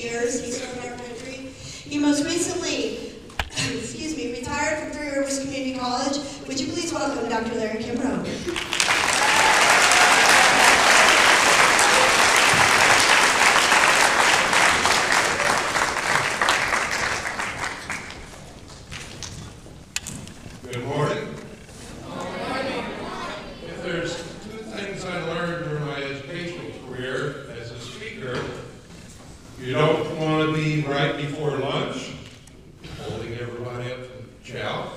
years he served our country. He most recently, retired from Three Rivers Community College. Would you please welcome Dr. Larry Kimbrow? Good morning. If there's two things I learned during my educational career as a speaker, you don't want to be right before lunch, holding everybody up for chow,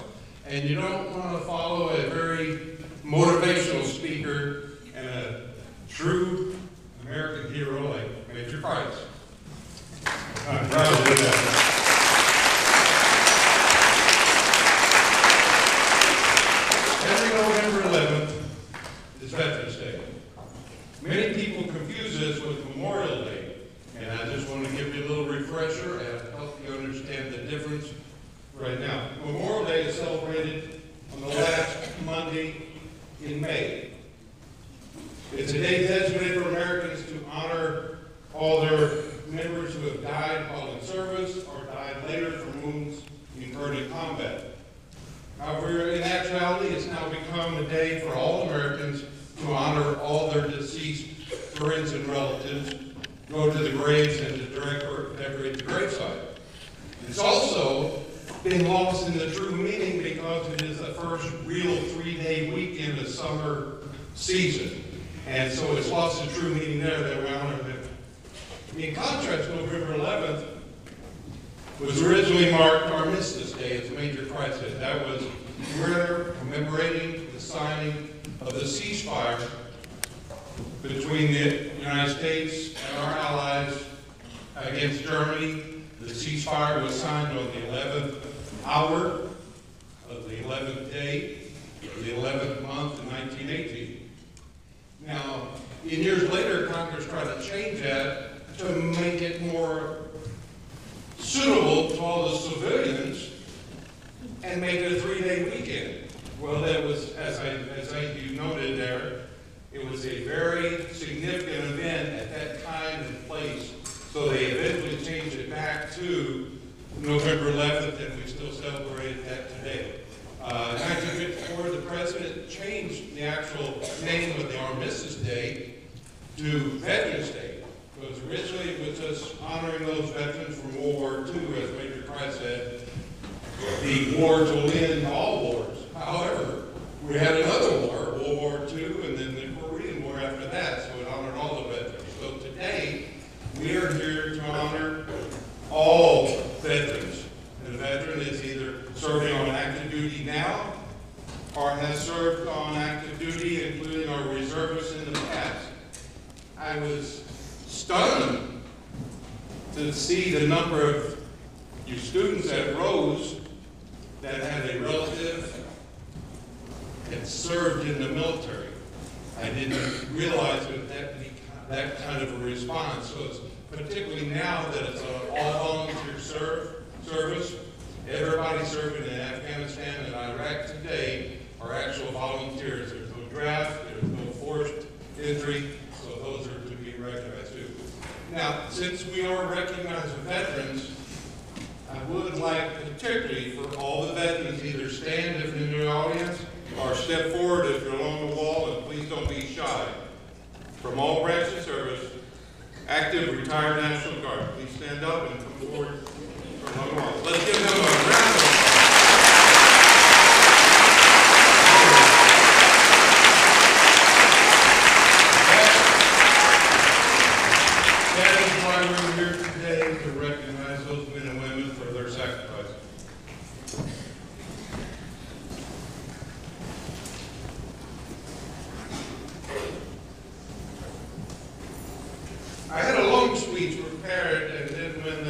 and you don't want to follow a very motivational speaker and a true American hero like Major Price. I'm proud to do that. November 11th is Veterans Day. Many people confuse this with Memorial Day, and I just want to give you a little refresher and help you understand the difference right now. Memorial Day is celebrated on the last Monday in May. It's a day designated for Americans to honor all their members who have died while in service or died later from wounds incurred in combat. However, in actuality, it's now become a day for all Americans to honor all their deceased friends and relatives, go to the graves and to decorate the gravesite. It's also been lost in the true meaning because it is the first real 3-day weekend of summer season. And so it's lost the true meaning there that we honor them. In contrast, November 11th was originally marked Armistice Day, as Major Price said. That was commemorating the signing of the ceasefire between the United States and our allies against Germany. The ceasefire was signed on the 11th hour of the 11th day of the 11th month in 1918. Now, in years later, Congress tried to change that to make it more suitable to all the civilians and make it a 3-day weekend. Well, that was, as you noted there, it was a very significant event at that time and place. So they eventually changed it back to November 11th, and we still celebrate that today. In 1954, the president changed the actual name of the Armistice Day to Veterans Day. Because originally it was just honoring those veterans from World War II, as Major Price said. The war to end all wars. However, we had another war, World War II, and then the Korean War after that, so it honored all the veterans. So today, we are here to honor all veterans. And a veteran is either serving on active duty now, or has served on active duty, including our reservists in the past. I was stunned to see the number of you students at Rose that had a relative that served in the military. I didn't realize that kind of a response. So it's particularly now that it's an all-volunteer service. Everybody serving in Afghanistan and Iraq today are actual volunteers. There's no draft, there's no forced entry, so those are to be recognized too. Now, since we are recognizing veterans, I would like particularly for all the veterans either stand if you're in the audience or step forward if you're along the wall, and please don't be shy. From all branches of service, active, retired National Guard, please stand up and come forward along the wall. Let's give them a round of applause. That is why we're here today, to recognize those men and women for their sacrifice. I had a long speech prepared, and then when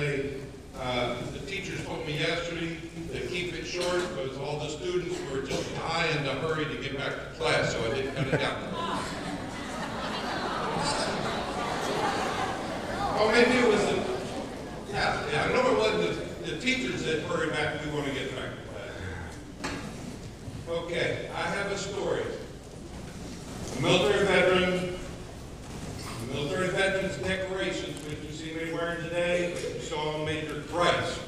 the teachers told me yesterday to keep it short because all the students were just dying to hurry to get back to class, so I didn't cut it down. Oh, maybe it was I know it wasn't the teachers that hurry back, we want to get back to class. Okay, I have a story. A military veteran, the military veterans decorations, which you see me wearing today, today, you saw Major Price.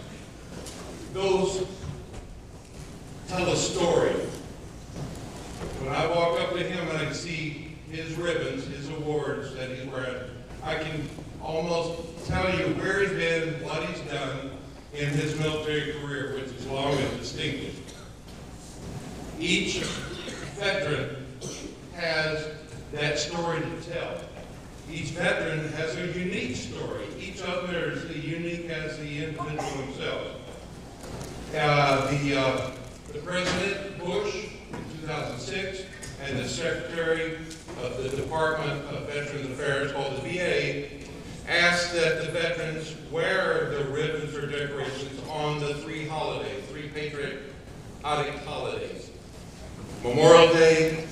Those tell a story. When I walk up to him and I see his ribbons, his awards that he's wearing, I can almost tell you where he's been, what he's done in his military career, which is long and distinguished. Each veteran has that story to tell. Each veteran has a unique story. Each other is as unique as the individual themselves. The President Bush in 2006 and the Secretary of the Department of Veterans Affairs, called the VA, asked that the veterans wear the ribbons or decorations on the three patriotic holidays: Memorial Day,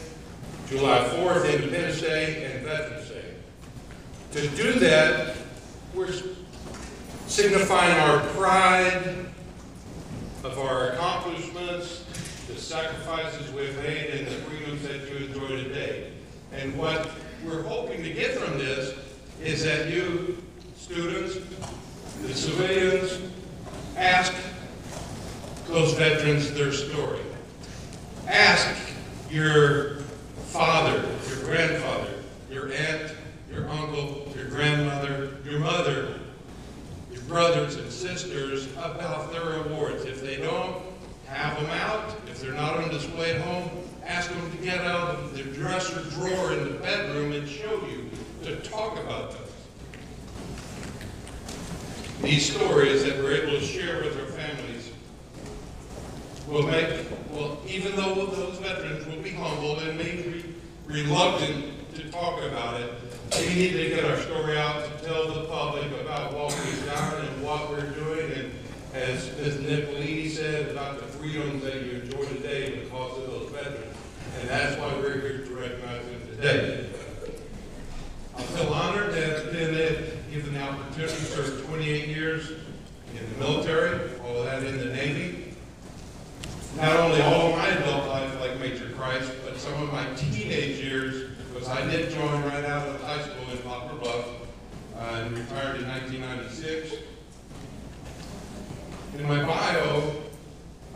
July 4th, Independence Day, and Veterans Day. To do that, we're signifying our pride of our accomplishments, the sacrifices we've made, and the freedoms that you enjoy today. And what we're hoping to get from this is that you, students, the civilians, ask those veterans their story. Ask your father, your grandfather, your aunt, your uncle, your grandmother, your mother, your brothers and sisters about their awards. If they don't have them out, if they're not on display at home, ask them to get out of their dresser drawer in the bedroom and show you, to talk about those. These stories that we're able to share with our families will even though those veterans will be humbled and maybe reluctant to talk about it, we need to get our story out to tell the public about what we've done and what we're doing, and as Ms. Nicolini said, about the freedoms that you enjoy today because of those veterans. And that's why we're here to recognize them today. I feel honored to have been given the opportunity to serve 28 years in the military, all of that in the Navy. Not only all of my adult life like Major Price, but some of my teenage years, because I did join right out of high school in Poplar, Bluff, and retired in 1996. In my bio,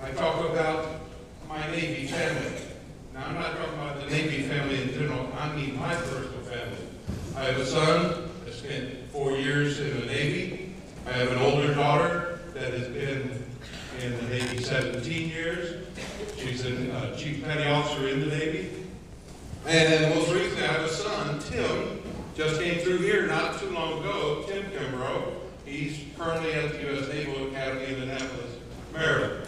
I talk about my Navy family. Now, I'm not talking about the Navy family in general, I mean my personal family. I have a son that spent 4 years in the Navy. I have an older daughter that has been in the Navy 17 years. She's a Chief Petty Officer in the Navy. And most recently, I have a son, Tim, just came through here not too long ago, Tim Kimbrow. He's currently at the U.S. Naval Academy in Annapolis, Maryland.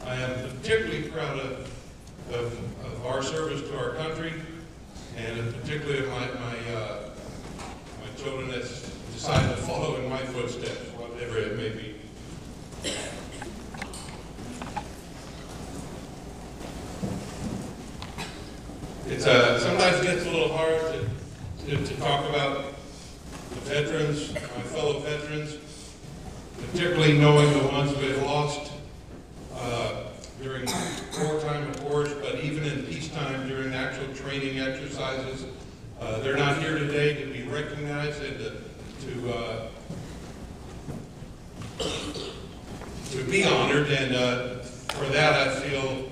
I am particularly proud of our service to our country, and particularly of my children that decided to follow in my footsteps, whatever it may be. It's sometimes gets a little hard to talk about the veterans, my fellow veterans, particularly knowing the ones we've lost during wartime, of course, but even in peacetime during actual training exercises. They're not here today to be recognized and to be honored, and for that I feel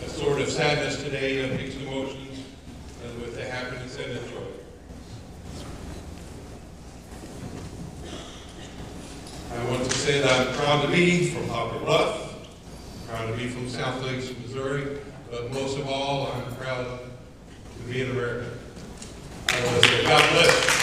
a sort of sadness today, mixed emotions with the happiness and the joy. I want to say that I'm proud to be from Poplar, Bluff, proud to be from South Lakes, Missouri, but most of all, I'm proud to be an American. I want to say God bless you.